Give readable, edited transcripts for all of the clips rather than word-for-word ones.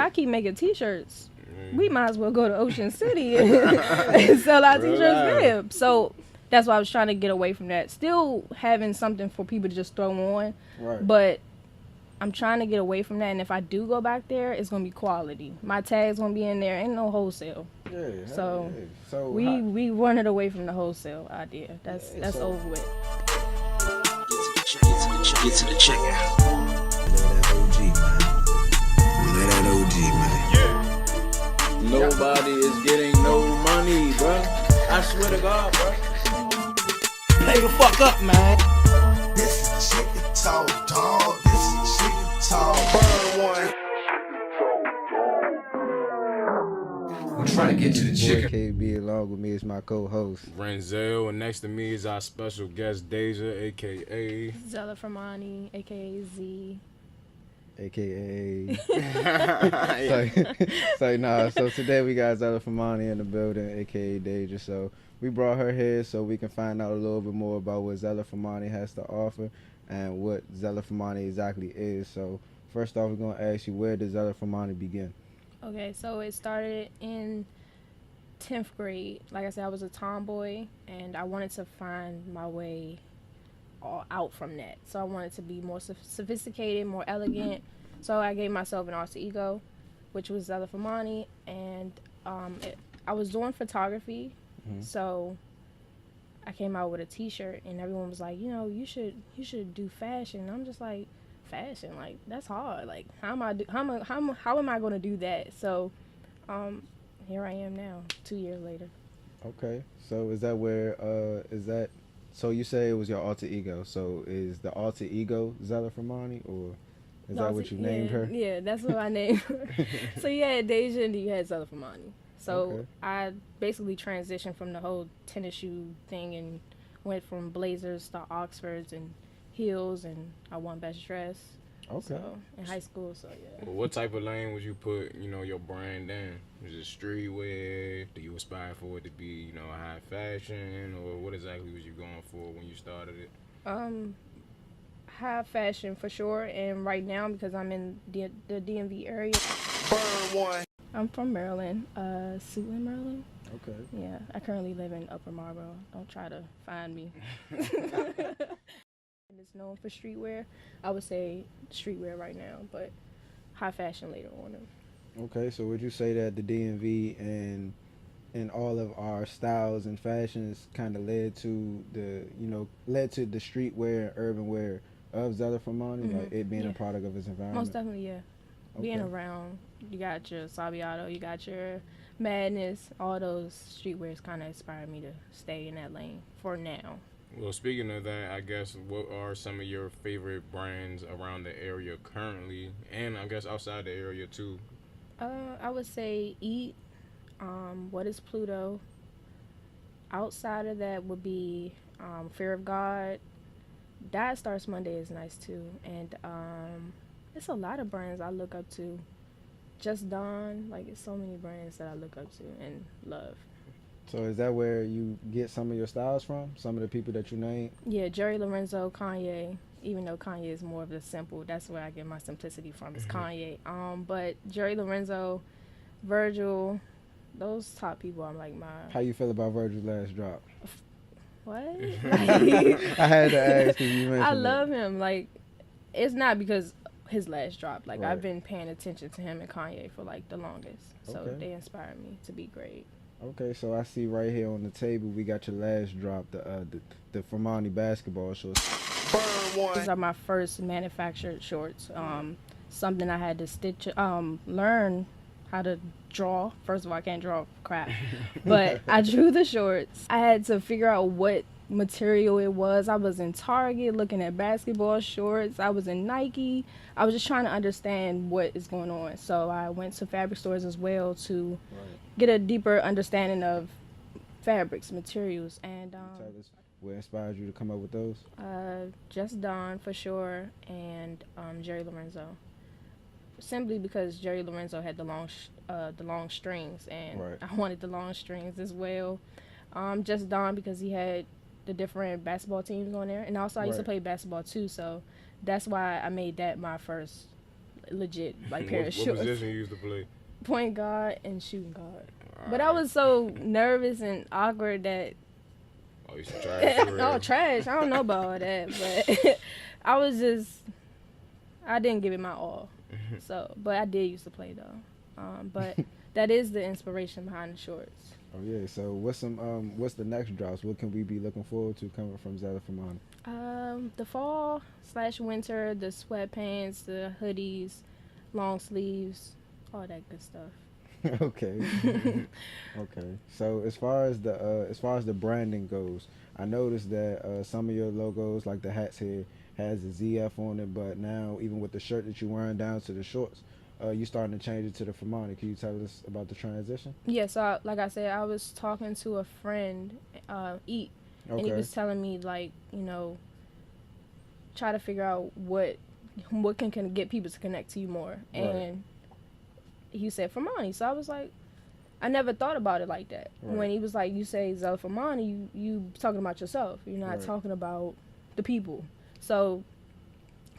I keep making T-shirts, we might as well go to Ocean City and sell our T-shirts there. So that's why I was trying to get away from that. Still having something for people to just throw on, but I'm trying to get away from that. And if I do go back there, it's gonna be quality. My tag's gonna be in there. Ain't no wholesale. So we wanted away from the wholesale idea. That's over with. Get to the check. Let that OG, man. Let that OG, man. Yeah. Nobody is getting no money, bro. I swear to God, bro. Play the fuck up, man. This is chicken talk, dog. This is chicken talk. Burn one. I'm trying to get to the chicken. KB along with me is my co-host Renzel, and next to me is our special guest Deja, aka Zella Fermani, aka Z, aka so today we got Zella Fermani in the building, aka Deja. So we brought her here so we can find out a little bit more about what Zella Fermani has to offer and what Zella Fermani exactly is. So first off, we're going to ask you, where did Zella Fermani begin? Okay, so it started in 10th grade. Like I said, I was a tomboy, and I wanted to find my way out from that. So I wanted to be more sophisticated, more elegant. So I gave myself an alter ego, which was Zella Fermani, and I was doing photography. So I came out with a T-shirt, and everyone was like, you should do fashion. And I'm just like, fashion, like that's hard. Like how am I going to do that? So here I am now, 2 years later. Okay, so is that where so you say it was your alter ego, so is the alter ego Zella Fermani, or is that what you named her? Yeah, that's what I named her. So you had Deja and you had Zella Fermani. So I basically transitioned from the whole tennis shoe thing and went from blazers to Oxfords and heels, and I won best dress. So, in high school. So yeah. Well, what type of lane would you put, your brand in? Is it streetwear? Do you aspire for it to be, high fashion, or what exactly was you going for when you started it? High fashion for sure. And right now, because I'm in the DMV area. Burn one. I'm from Maryland, Suitland, Maryland. Okay. Yeah, I currently live in Upper Marlboro. Don't try to find me. It's known for streetwear. I would say streetwear right now, but high fashion later on. Okay, so would you say that the DMV and all of our styles and fashions kind of led to the streetwear and urban wear of Zella Fermani, like it being a product of its environment? Most definitely, yeah. Okay. Being around, you got your Sabiato, you got your Madness, all those streetwears kind of inspired me to stay in that lane for now. Well, speaking of that, I guess what are some of your favorite brands around the area currently, and I guess outside the area too? I would say Eat. What is Pluto? Outside of that would be Fear of God. That Starts Monday is nice too, and it's a lot of brands I look up to. Just Dawn, like it's so many brands that I look up to and love. So is that where you get some of your styles from? Some of the people that you named? Yeah, Jerry Lorenzo, Kanye. Even though Kanye is more of the simple, that's where I get my simplicity from. Is Kanye. But Jerry Lorenzo, Virgil, those top people. I'm like my. How you feel about Virgil's last drop? What? I had to ask because you mentioned. I love him. Like, it's not because his last drop. Like Right. I've been paying attention to him and Kanye for like the longest. So they inspired me to be great. Okay, so I see right here on the table we got your last drop, the Fermani basketball shorts. Burn one. These are my first manufactured shorts. Something I had to stitch, learn how to draw. First of all, I can't draw crap, but I drew the shorts. I had to figure out what material it was. I was in Target looking at basketball shorts. I was in Nike. I was just trying to understand what is going on. So I went to fabric stores as well to get a deeper understanding of fabrics, materials, and what inspired you to come up with those? Just Dawn for sure, and Jerry Lorenzo. Simply because Jerry Lorenzo had the long strings, and I wanted the long strings as well. Just Dawn because he had the different basketball teams on there, and also I used to play basketball too, so that's why I made that my first legit like pair of What shorts. position you used to play? Point guard and shooting guard. But I Alright. was so nervous and awkward that Oh, you used to try oh, trash. I don't know about all that, but I was just, I didn't give it my all. So, but I did used to play though. But that is the inspiration behind the shorts. Oh yeah. So what's the next drops? What can we be looking forward to coming from Zella Fermani? The fall/winter, the sweatpants, the hoodies, long sleeves, all that good stuff. Okay. Okay. So as far as the branding goes, I noticed that some of your logos, like the hats here, has a ZF on it, but now even with the shirt that you're wearing down to the shorts, you starting to change it to the Fermani. Can you tell us about the transition? Yeah, so like I said, I was talking to a friend, Eat, and he was telling me, like, you know, try to figure out what can get people to connect to you more. Right. And he said Fermani. So I was like, I never thought about it like that. Right. When he was like, you say Zella Fermani, you talking about yourself. You're not Right. talking about the people. So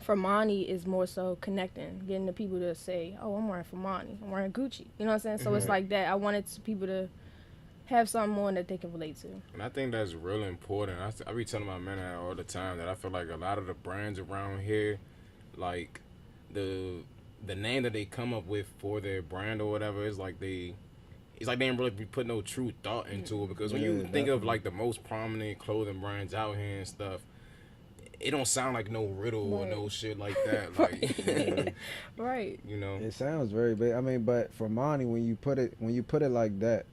Fermani is more so connecting, getting the people to say, oh, I'm wearing Fermani, I'm wearing Gucci. You know what I'm saying? So it's like that. I wanted people to have something more that they can relate to. And I think that's really important. I be telling my men that all the time that I feel like a lot of the brands around here, like the name that they come up with for their brand or whatever, it's like they didn't really be putting no true thought into it. Because when you think of like the most prominent clothing brands out here and stuff, it don't sound like no riddle or no shit like that. Like, Right. you know. It sounds very big. I mean, but Fermani, when you put it like that,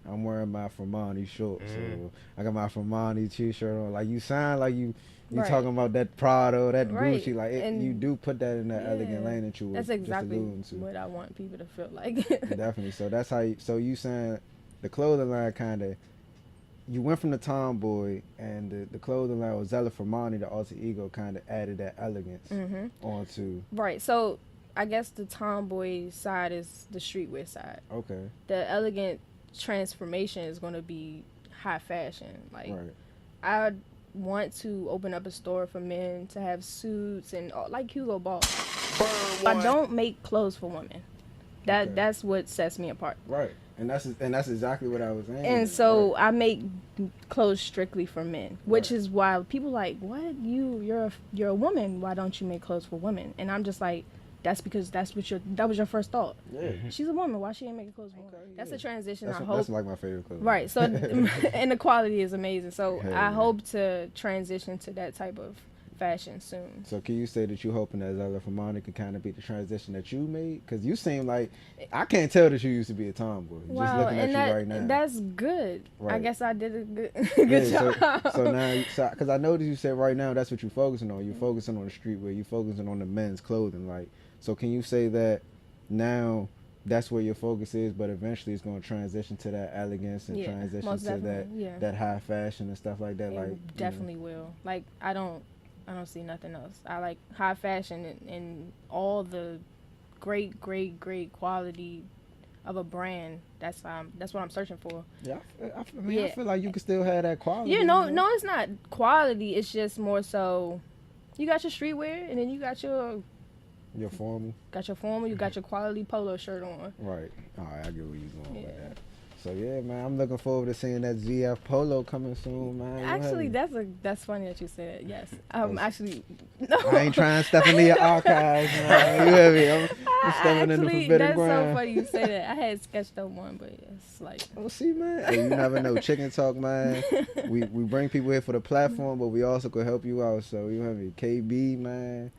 I'm wearing my Fermani shorts. So I got my Fermani t-shirt on. Like, you sound like you Right. talking about that Prada, that Right. Gucci. Like, And you do put that in that elegant lane that you were That's just exactly alluding to. what I want people to feel like. Definitely. So that's how you saying the clothing line kind of, you went from the tomboy, and the clothing line was Zella Fermani, the alter ego, kind of added that elegance onto. Right. So I guess the tomboy side is the streetwear side. Okay. The elegant transformation is going to be high fashion. Like, Right. I want to open up a store for men to have suits and like Hugo Boss. I don't make clothes for women. That's what sets me apart. Right. And that's exactly what I was saying. And so Right. I make clothes strictly for men, which is why people like, what, you're a woman, why don't you make clothes for women? And I'm just like, that's because that was your first thought. Yeah. She's a woman, why she ain't making clothes for women? That's a transition. I hope. That's like my favorite clothes. Right. So and the quality is amazing. So Hell I yeah. hope to transition to that type of fashion soon. So can you say that you hoping that Zella Fermani could kind of be the transition that you made? Because you seem like, I can't tell that you used to be a tomboy. Just Wow, looking at and you right now. that's good. I Right. guess I did a good Yeah, job. so now, because I know that you said right now that's what you're focusing on. You're focusing on the streetwear. You're focusing on the men's clothing. Like, so can you say that now that's where your focus is, but eventually it's going to transition to that elegance and Yeah, transition most to that definitely, yeah. that high fashion and stuff like that. It Like, you know. definitely will. Like, I don't see nothing else. I like high fashion and all the great quality of a brand. That's what I'm searching for. Yeah, I mean, I Yeah. feel like you can still have that quality. Yeah, no, it's not quality. It's just more so, you got your streetwear and then you got your formal. formal. You got your quality polo shirt on. Right. All right, I get where you're going with Yeah. that. So yeah, man, I'm looking forward to seeing that ZF polo coming soon, man. You Actually, heard me. that's funny that you said that. Yes, That's- actually, no. I ain't trying to step into your archives, man. You hear me? I'm stepping in the Actually, forbidden that's ground. so funny you say that. I had sketched up one, but it's like, Oh, see, man. Hey, you never know. Chicken Talk, man. We bring people here for the platform, but we also could help you out. So you hear me? KB, man.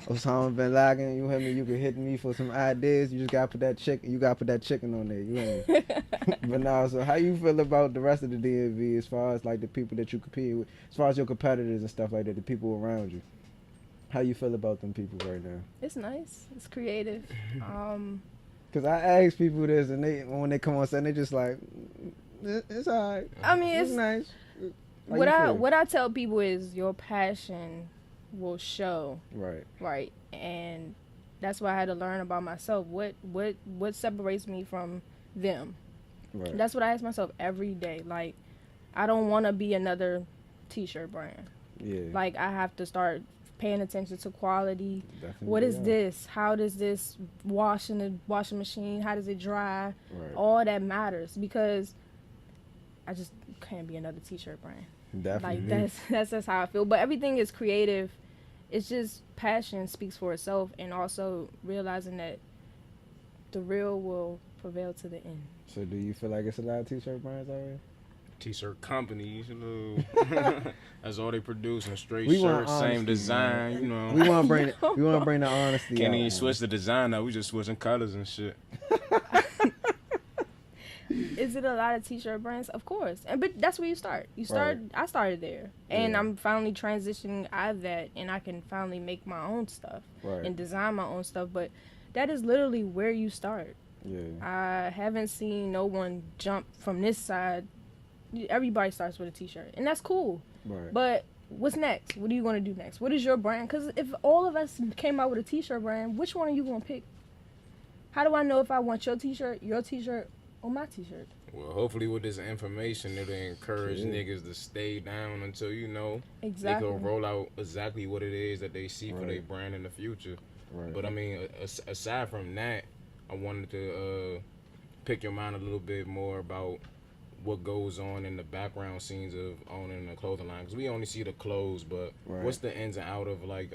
Osama bin Laden, you hear me? You can hit me for some ideas. You just gotta put that chicken. You gotta put that chicken on there. You hear me? But now, so how you feel about the rest of the DMV as far as like the people that you compete with, as far as your competitors and stuff like that, the people around you? How you feel about them people right now? it's nice. It's creative. Cause I ask people this, and when they come on set, they just like, it's alright. I mean, It's it's nice. How what you I feel? what I tell people is your passion will show, Right. right? And that's why I had to learn about myself. What separates me from them? Right. That's what I ask myself every day. Like, I don't want to be another t-shirt brand. Yeah. Like, I have to start paying attention to quality. Definitely What is are. this? How does this wash in the washing machine? How does it dry? Right. All that matters because I just can't be another t-shirt brand. Definitely. Like that's just how I feel. But everything is creative. It's just passion speaks for itself, and also realizing that the real will prevail to the end. So do you feel like it's a lot of t-shirt brands out here? T-shirt companies, you know, that's all they produce. And straight We want shirts, same honesty, design, man. you know. We want to bring we want to bring the honesty. Can't out, even man. switch the design up. We just switching colors and shit. Is it a lot of t-shirt brands? Of course. But that's where you start. I started there. And Yeah. I'm finally transitioning out of that, and I can finally make my own stuff Right. and design my own stuff. But that is literally where you start. Yeah. I haven't seen no one jump from this side. Everybody starts with a t-shirt, and that's cool. Right. But what's next? What are you going to do next? What is your brand? Because if all of us came out with a t-shirt brand, which one are you going to pick? How do I know if I want your t-shirt, or my t-shirt? Well, hopefully with this information, it'll encourage Yeah. niggas to stay down until, you know, Exactly. they can roll out exactly what it is that they see for Right. their brand in the future. Right. But I mean, aside from that, I wanted to pick your mind a little bit more about what goes on in the background scenes of owning a clothing line. Because we only see the clothes, but Right. what's the ins and out of, like,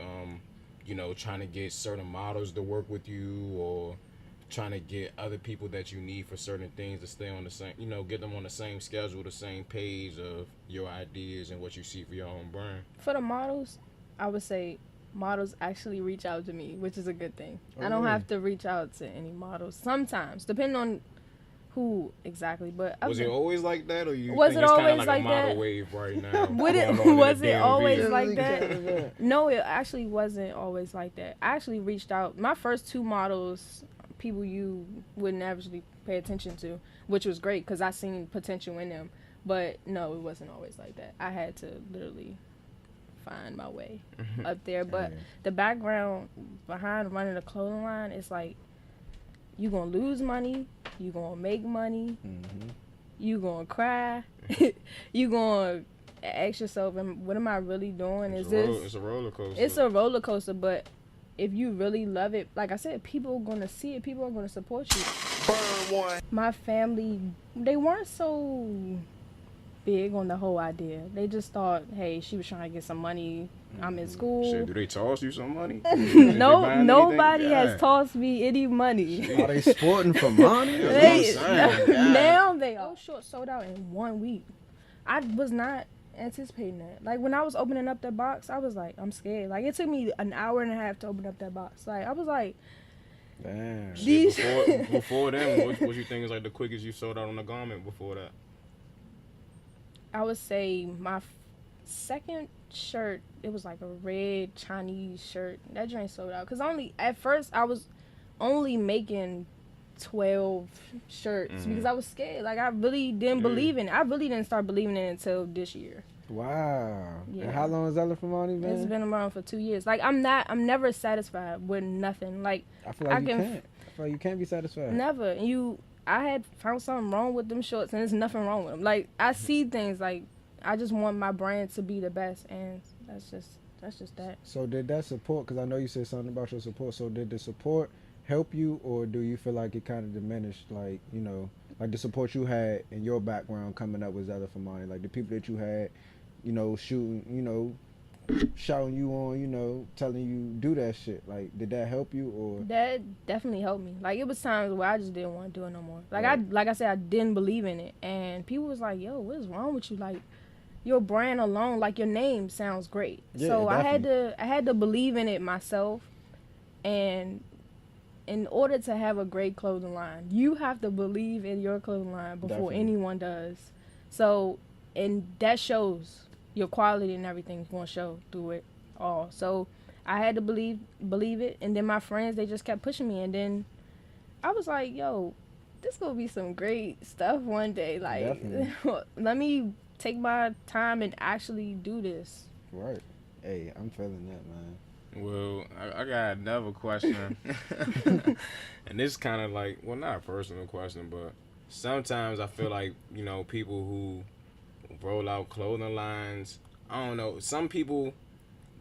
you know, trying to get certain models to work with you, or trying to get other people that you need for certain things to stay on the same, you know, get them on the same schedule, the same page of your ideas and what you see for your own brand. For the models, I would say models actually reach out to me, which is a good thing. Oh, I don't really? have to reach out to any models. Sometimes, depending on who exactly. But Was it always like that, or you Was think it it's kind of always like like a model that? wave right now? Would it- going on in the was it DMV? always like Exactly that? No, it actually wasn't always like that. I actually reached out. My first two models, people you wouldn't actually pay attention to, which was great because I seen potential in them. But no, it wasn't always like that. I had to literally find my way up there. But Yeah. the background behind running a clothing line is like, you gonna lose money, you gonna make money, Mm-hmm. you gonna cry, you gonna ask yourself, what am I really doing? It's Is it's a roller coaster. it's a roller coaster, but if you really love it, like I said, people are gonna see it, people are gonna support you. Burn one. My family, they weren't so big on the whole idea. They just thought, hey, she was trying to get some money. I'm in school. Shit, do they toss you some money? No, nobody has tossed me any money. Are they sporting for money? That's what I'm saying. God. Now they all short sold out in 1 week. I was not anticipating that. Like when I was opening up that box, I was like, I'm scared. Like it took me an hour and a half to open up that box. Like I was like, Damn. these. Before then, what you think is like the quickest you sold out on a garment before that? I would say my second shirt, it was like a red Chinese shirt. That joint sold out. Cause at first I was only making 12 shirts because I was scared. Like I really didn't believe in it. I really didn't start believing in it until this year. Wow. Yeah. And how long has Zella Fermani been? It's been around for 2 years. Like I'm never satisfied with nothing. Like I feel like I you can- can't. I feel like you can't be satisfied. never. I had found something wrong with them shorts, and there's nothing wrong with them. Like I see things like I just want my brand to be the best, and that's just that. So did that support, because I know you said something about your support, so did the support help you, or do you feel like it kind of diminished, like, you know, like the support you had in your background coming up with Zella Fermani, like the people that you had, you know, shooting, you know, shouting you on, you know, telling you do that shit, like did that help you, or? That definitely helped me. Like it was times where I just didn't want to do it no more. Like Right. like I said, I didn't believe in it, and people was like, "Yo, what is wrong with you? Like your brand alone, like your name sounds great." Yeah, so I definitely. had to believe in it myself, and in order to have a great clothing line, you have to believe in your clothing line before Definitely. anyone does. So, and that shows your quality and everything's going to show through it all. So I had to believe it, and then my friends, they just kept pushing me, and then I was like, yo, this gonna be some great stuff one day. Like, Definitely. let me take my time and actually do this. Right. Hey, I'm feeling that, man. Well, I got another question. And this kind of like, well, not a personal question, but sometimes I feel like, you know, people who roll out clothing lines, I don't know, some people,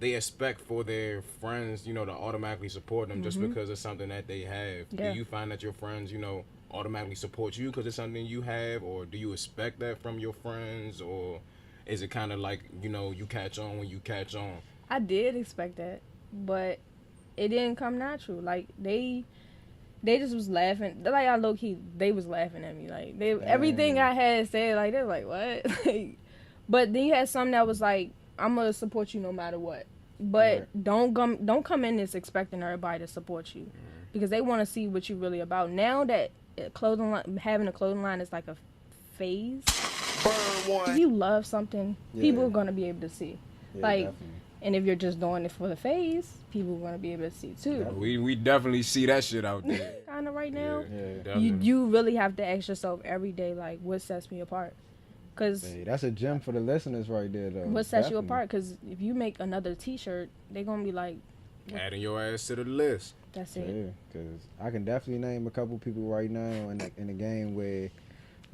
they expect for their friends, you know, to automatically support them just because it's something that they have. Yeah. Do you find that your friends, you know, automatically support you because it's something you have, or do you expect that from your friends, or is it kind of like, you know, you catch on when you catch on? I did expect that, but it didn't come natural. Like they just was laughing. Like I low key, they was laughing at me. Like everything I had said, like they were like, what? Like, but then you had some that was like, I'm gonna support you no matter what. But don't come in this expecting everybody to support you, because they want to see what you really about. Now that having a clothing line is like a phase. If you love something, people are gonna be able to see. Yeah, Like, definitely. and if you're just doing it for the phase, people are gonna be able to see too. We definitely see that shit out there. Kind of right now, Definitely. you really have to ask yourself every day, like, what sets me apart? Cause Hey, that's a gem for the listeners right there, though. what sets you Definitely. apart? Cause if you make another T-shirt, they're gonna be like, Adding your ass to the list. that's it. Yeah, because I can definitely name a couple people right now in the game where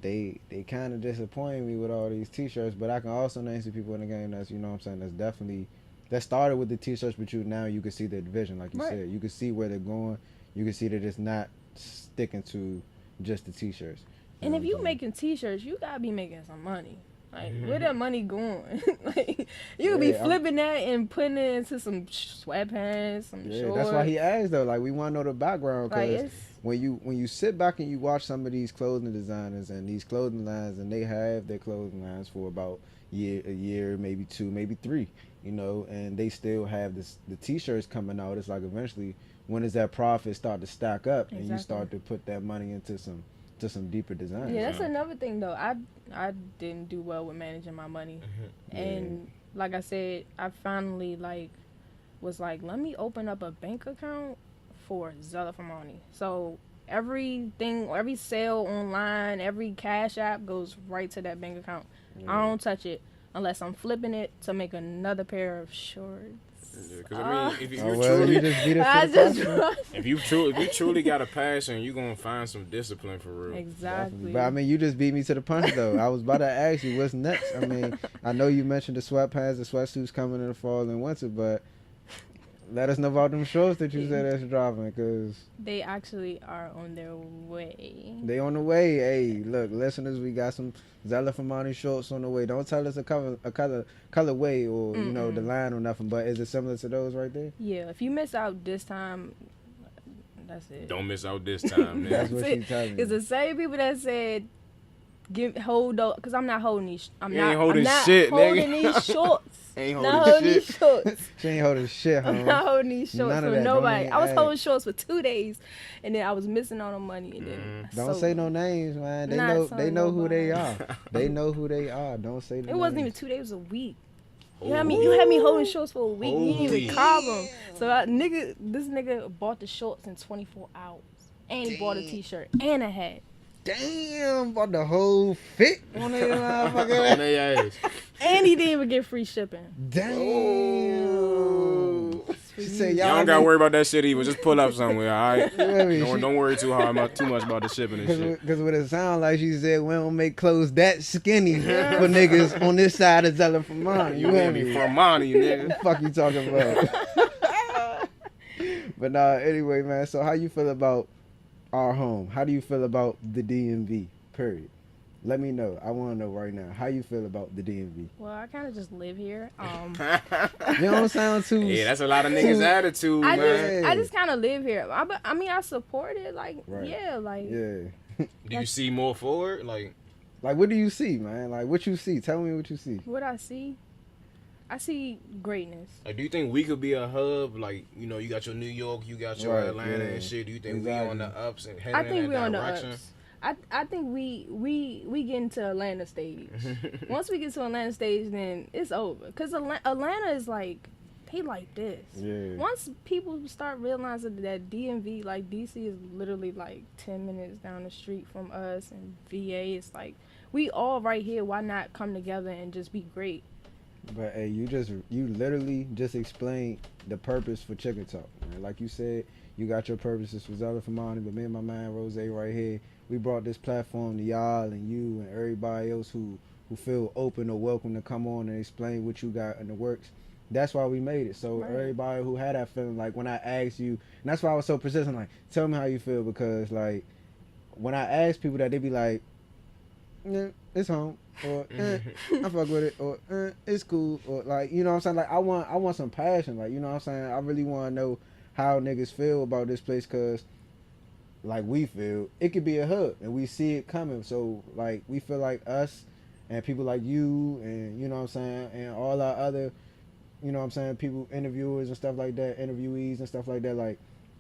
they kind of disappoint me with all these T-shirts, but I can also name some people in the game that's, you know what I'm saying, that's definitely, that started with the T-shirts, but now you can see the division, like you Right. said. You can see where they're going. You can see that it's not sticking to just the T-shirts. And know if what you I'm saying? making T-shirts, you gotta be making some money. Like, where that money going? Like, you could be Yeah, flipping that and putting it into some sweatpants, some Yeah, shorts. that's why he asked though. Like we want to know the background, Like, because it's when you sit back and you watch some of these clothing designers and these clothing lines, and they have their clothing lines for about a year, maybe 2, maybe 3, you know, and they still have the T-shirts coming out. It's like eventually, when does that profit start to stack up, and you Exactly. start to put that money into some deeper designs? Yeah, that's another thing though. I didn't do well with managing my money, and like I said, I finally was like, let me open up a bank account for Zella Fermani. So every sale online, every cash app goes right to that bank account. I don't touch it unless I'm flipping it to make another pair of shorts. Because I mean, if you Oh, well, truly, you just beat us I to the just punch. if you truly got a passion, you're gonna find some discipline for real. exactly. But I mean, you just beat me to the punch though. I was about to ask you what's next. I mean, I know you mentioned the sweatpants, the sweatsuits coming in the fall and winter, but let us know about them shorts that you said that's dropping, because They actually are on their way. they on the way. Hey, look, listeners, we got some Zella Fermani shorts on the way. Don't tell us a colorway or you know the line or nothing, but is it similar to those right there? Yeah, if you miss out this time, that's it. Don't miss out this time. That's nigga. what she telling It's me. the same people that said, hold up, because I'm not holding these. I'm You not ain't holding I'm not shit, holding nigga. these shorts. Ain't Not holding holding shit. these shorts. She ain't holding shit, I'm not huh? holding these shorts None of for that. Don't nobody. even I was act. holding shorts for 2 days, and then I was missing all the money. And then Don't so- say no names, man. They Not know telling who they nobody. are. They know who they are. Don't say the It wasn't even names. 2 days. It was a week. You had me holding shorts for a week. You didn't even carve them. So this nigga bought the shorts in 24 hours, and he bought a t-shirt and a hat. Damn, about the whole fit on that On motherfucker. their ass. And he didn't even get free shipping. Damn. She said, Y'all don't gotta worry about that shit either. Just pull up somewhere, all right? Don't Don't worry too much about the shipping and shit. Because what it sound like, she said, we don't make clothes that skinny for niggas on this side of Zella Fermani. You hear me? From money, nigga. What the fuck you talking about? But nah, anyway, man, so how you feel about our home? How do you feel about the DMV, period? Let me know. I want to know right now. How you feel about the DMV? Well, I kind of just live here. You don't sound too... Yeah, that's a lot of niggas' attitude, man. I just kind of live here. I mean, I support it. Like, Right. yeah, like. Yeah. Do you see more forward? Like, What do you see, man? Like, what you see? Tell me what you see. What I see greatness. do you think we could be a hub? Like, you know, you got your New York, you got your Right, Atlanta yeah. and shit. Do you think Exactly. we on the ups and heading I think in we're that on the direction? ups. I think we get into Atlanta stage. Once we get to Atlanta stage, then it's over. Cause Atlanta is like, they like this. Yeah. Once people start realizing that DMV, like DC, is literally like 10 minutes down the street from us, and VA is like, we all right here. Why not come together and just be great? But hey, you literally just explained the purpose for Chicken Talk, man. Like you said, you got your purposes for Zella Fermani, but me and my man Rose right here, we brought this platform to y'all and you and everybody else who feel open or welcome to come on and explain what you got in the works. that's why we made it. So Right. everybody who had that feeling, like when I asked you, and that's why I was so persistent, like, tell me how you feel, because like when I ask people that, they be like, it's home, or I fuck with it, or it's cool, or like, you know what I'm saying? Like I want some passion, like, you know what I'm saying? I really want to know how niggas feel about this place, cause like we feel it could be a hood and we see it coming. So like we feel like us and people like you and, you know what I'm saying, and all our other, you know what I'm saying, people, interviewers and stuff like that, interviewees and stuff like that, like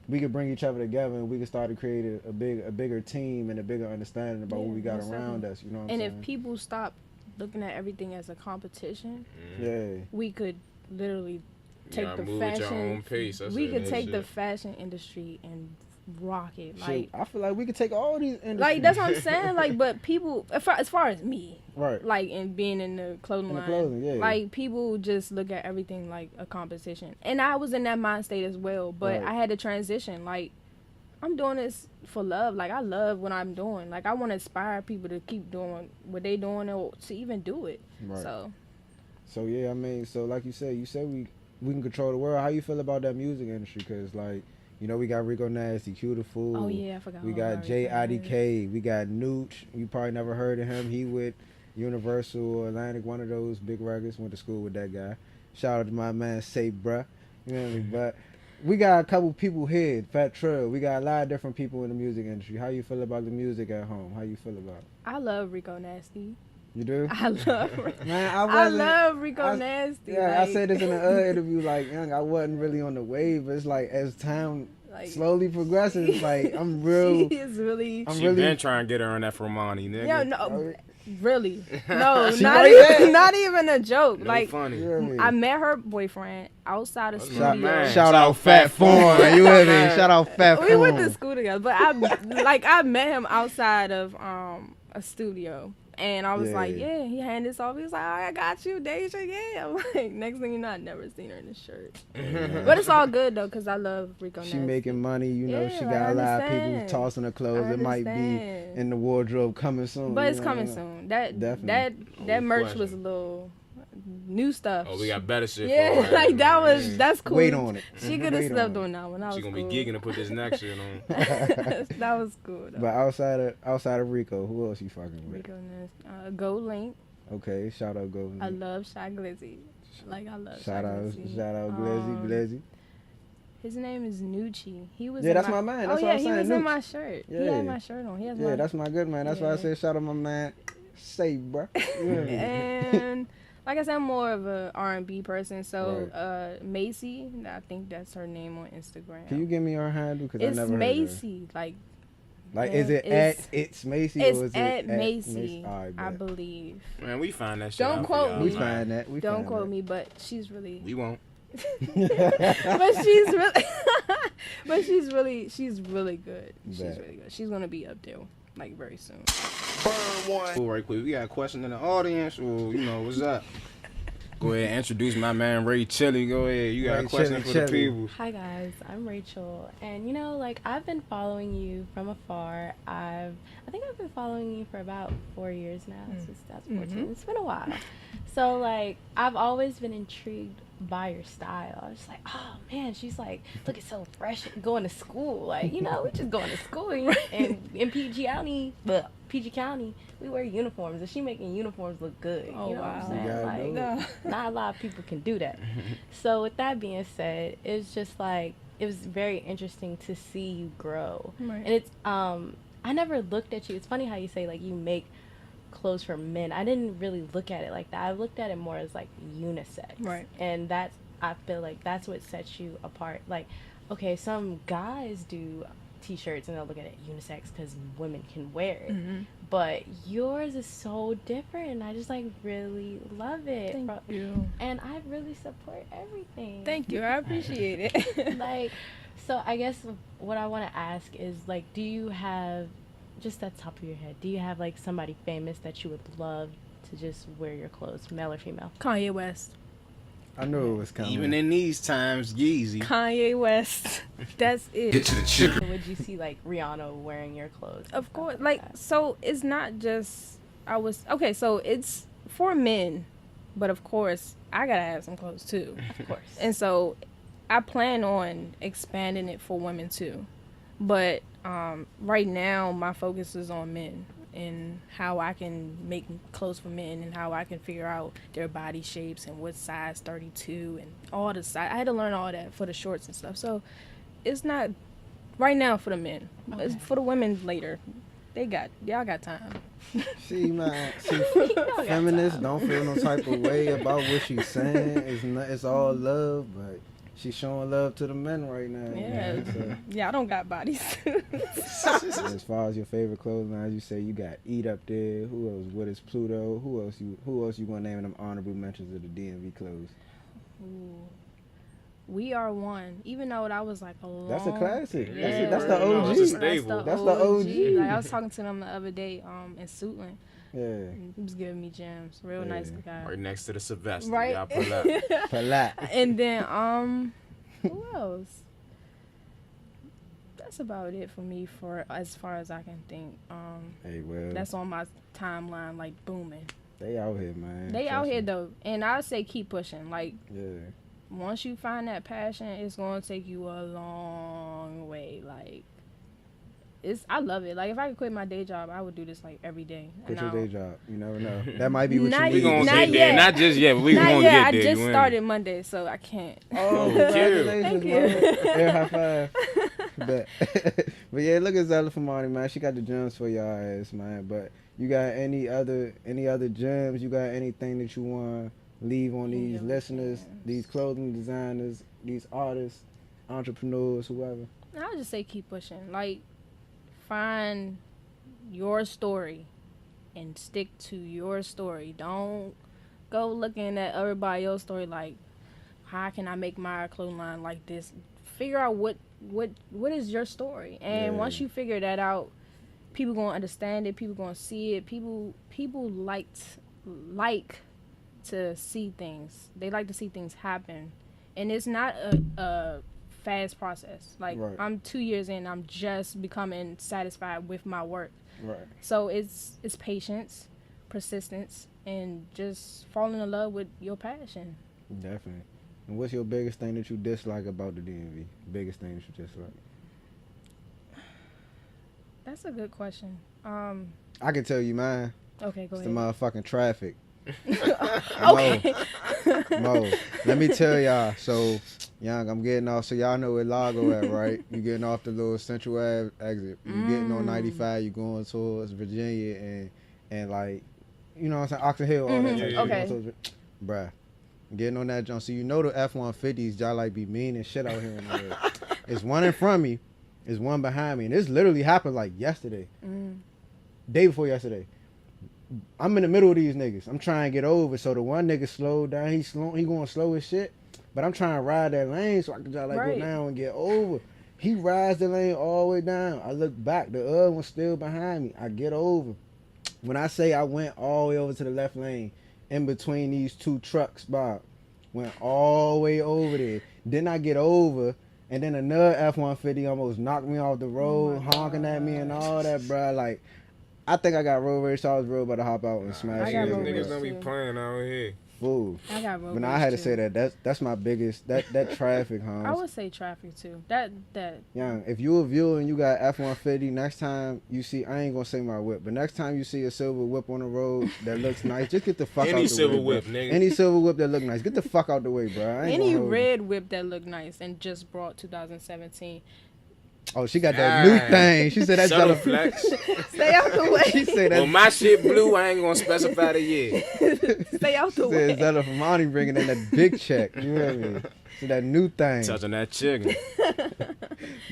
we could bring each other together and we could start to create a bigger team and a bigger understanding about what we got most around definitely. us, you know what I'm And saying? if people stop looking at everything as a competition, Yeah. we could literally take gotta the move at your fashion. own pace. That's We it, could that take shit. the fashion industry and rock it. Like, Shit, I feel like we could take all these industries. like that's what I'm saying. Like, but people, as far as me, right. like, and being in the clothing In the line, clothing, yeah. like people just look at everything like a competition. And I was in that mind state as well, but Right. I had to transition. Like, I'm doing this for love. Like, I love what I'm doing. Like, I want to inspire people to keep doing what they doing or to even do it. Right. So Yeah, I mean, so like you said we can control the world. How you feel about that music industry? Cause like, you know, we got Rico Nasty, Q the Fool. oh yeah, I forgot. We all got about J Rico IDK. We got Nooch. You probably never heard of him. He with Universal or Atlantic, one of those big records. Went to school with that guy. Shout out to my man, Say Bruh. You know what I mean? But we got a couple people here. Fat Trill. We got a lot of different people in the music industry. How you feel about the music at home? How you feel about it? I love Rico Nasty. You do? I love. Man, I wasn't- love Rico I- Nasty. Yeah, like, I said this in the other interview. Like, young, I wasn't really on the wave. But it's like as time like, slowly progresses, like I'm real. She is really. I'm She really. been trying to get her on that Fermani, nigga. Yeah, no, really. No, She not like even, that? not even a joke. No like, funny. You hear me? I met her boyfriend outside of That's studio. my man. Shout out Fat Form. You hear me? Shout out Fat We Form. went to school together, but I met him outside of a studio. And I was like, Yeah. he handed this off. He was like, I got you, Deja. Yeah. I'm like, next thing you know, I never seen her in the shirt. But it's all good, though, because I love Rico She Nasty. making money, you know. Yeah, She like, got I a lot of people understand. tossing her clothes. I It might be understand. in the wardrobe coming soon. But you it's know coming what I mean? soon. That Definitely. that merch question. was a little new stuff. Oh, we got better shit. Yeah, for her. like that's cool. Wait on it. She could have Wait slept on on that one. That She was gonna cool. be geeking to put this next shit on. That was cool. Though. But outside of Rico, who else you fucking with? Rico Nasty. Go Link. Okay, shout out Go. I love Shy Glizzy. Like I love Shout Shy out Glizzy. Glizzy, Glizzy. His name is Nucci. He was. Yeah, in that's my man. That's oh what yeah, I'm he saying, was in Nooch. my shirt. He Yeah. had my shirt on. He has Yeah, my. that's my good man. That's why I Yeah. said shout out my man. Say, bruh. Yeah. And like I said, I'm more of a R&B person. So Macy, I think that's her name on Instagram. Can you give me her handle? Because I It's never heard Macy. Like is it it's- at It's Macy it's or is at it Macy, All right, I bet. believe. Man, we find that shit Don't out quote for y'all, me. We man. find that. We Don't find quote that. me, but she's really. We won't. But she's really. But she's really good. She's Bet. really good. She's gonna be up there like very soon. Burn one. Cool, right quick. We got a question in the audience, or you know, what's up? Go ahead, introduce my man Ray Chili. Go ahead, you got Ray a question Chili, for the Chili. people. Hi guys, I'm Rachel, and you know, like I've been following you from afar. I think I've been following you for about 4 years now, since 2014. It's been a while. So like I've always been intrigued by your style. I was just like, oh man, she's like looking so fresh, going to school. Like, you know, we just going to school and in PG County, we wear uniforms, and she making uniforms look good. Oh, you know what I'm wow. saying? You gotta Like, know not a lot of people can do that. So with that being said, it's just like it was very interesting to see you grow. Right. And it's I never looked at you. It's funny how you say like you make clothes for men. I didn't really look at it like that. I looked at it more as like unisex. Right. And that's, I feel like that's what sets you apart. Like, okay, some guys do t-shirts and they'll look at it unisex because women can wear it. But yours is so different, and I just like really love it. Thank you. And I really support everything. Thank you. I appreciate it. Like, so I guess what I want to ask is like, do you have, just at the top of your head, do you have like somebody famous that you would love to just wear your clothes, male or female? Kanye West. I knew it was coming. Even in these times, Yeezy. Kanye West. That's it. Get to the chicken. Would you see like Rihanna wearing your clothes? Of course, like, so it's not just so it's for men, but of course I gotta have some clothes too. Of course. And so I plan on expanding it for women too. But right now, my focus is on men and how I can make clothes for men and how I can figure out their body shapes and what size 32 and all the size. I had to learn all that for the shorts and stuff. So it's not right now for the men. Okay. It's for the women later. Y'all got time. See, man, got feminists time. don't feel no type of way about what she's saying. It's all love, but she's showing love to the men right now. Yeah. Man, so. Yeah, I don't got bodies. As far as your favorite clothes lines, you say you got Eat up there. Who else? What is Pluto? Who else you want to name them honorable mentions of the DMV clothes? Ooh. We Are One. Even though that was like a long... That's a classic. Yeah, That's the no, OG. it's a staple. That's the OG. Like, I was talking to them the other day in Suitland. Yeah. And he was giving me gems. Real nice guy. Right next to the Sylvester. Right. Y'all pull up. Palat. And then, who else? That's about it for me for as far as I can think. Hey, well. That's on my timeline, like booming. They out here, man. They Trust out here me. though, and I say keep pushing. Like Yeah. once you find that passion, it's gonna take you a long way. Like I love it. Like if I could quit my day job, I would do this like every day. Quit And your day job. You never know. That might be what Not you We need. gonna Not get yet. there. Not just yet, but we Not gonna yet. get I there. just You in. started Monday, so I can't. Oh, Thank congratulations, you. man. Air high five. But yeah, look at Zella Fermani, man. She got the gems for y'all ass, man. But you got any other gems? You got anything that you want to leave on these Yeah, listeners, gems. these clothing designers, these artists, entrepreneurs, whoever? I'll just say keep pushing. Like find your story and stick to your story. Don't go looking at everybody else's story like how can I make my clothing line like this? Figure out what is your story. And Yeah. once you figure that out, people gonna understand it, people gonna see it. People like to see things. They like to see things happen. And it's not a fast process. Like Right. I'm 2 years in, I'm just becoming satisfied with my work. Right. So it's patience, persistence, and just falling in love with your passion. Definitely. And what's your biggest thing that you dislike about the DMV? Biggest thing that you dislike? That's a good question. I can tell you mine. Okay, go It's the ahead. motherfucking traffic. Okay. Mo, let me tell y'all. So, Young, I'm getting off. So y'all know where Lago at, right? You getting off the little Central Ave exit. You getting on 95. You going towards Virginia and like, you know what I'm saying, Oxon Hill, all that. Mhm, type shit. okay. Going towards- Bruh, getting on that jump. So you know the F-150s, y'all like be mean and shit out here in the hood. It's one in front of me. It's one behind me, and this literally happened like yesterday, day before yesterday. I'm in the middle of these niggas. I'm trying to get over. So the one nigga slowed down. He going slow as shit. But I'm trying to ride that lane so I can just like Right. go down and get over. He rides the lane all the way down. I look back. The other one's still behind me. I get over. When I say I went all the way over to the left lane, in between these two trucks, Bob, went all the way over there. Then I get over, and then another F-150 almost knocked me off the road, honking at me and all that, bruh. Like, I think I got road rage, so I was real about to hop out and smash I got it. road Niggas rage. don't be too. playing out here. Fool. I got road But now I rage, had to too. say that's my biggest, that traffic, I Hans. would say traffic too. That Young, if you a viewer and you got F-150, next time you see, I ain't gonna say my whip, but next time you see a silver whip on the road that looks nice, just get the fuck out the way. Any silver bro. whip, nigga. Any silver whip that look nice, get the fuck out the way, bro. I ain't any gonna hold you. red whip that look nice and just brought 2017. Oh, she got that new Ah. thing. She said that's Subtle Zella. flex. Stay out the way. She said Well, that. my shit blue, I ain't gonna specify the year. Stay out the She way. said Zella Fermani bringing in that big check. You know what I mean? So that new thing. Touching that chicken.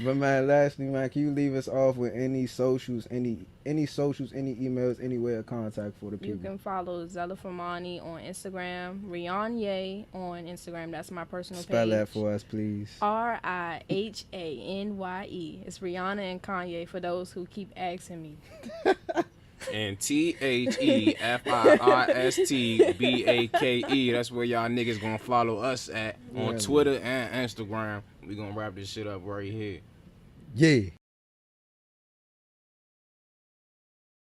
But man, lastly, man, can you leave us off with any socials, any emails, any way of contact for the You people? can follow Zella Fermani on Instagram, Rianye on Instagram. That's my personal Spell page. that for us, please. Rihanye. It's Rihanna and Kanye for those who keep asking me. And THEFIRSTBAKE. That's where y'all niggas gonna follow us at on Yeah, Twitter and Instagram. We gonna wrap this shit up right here. Yeah.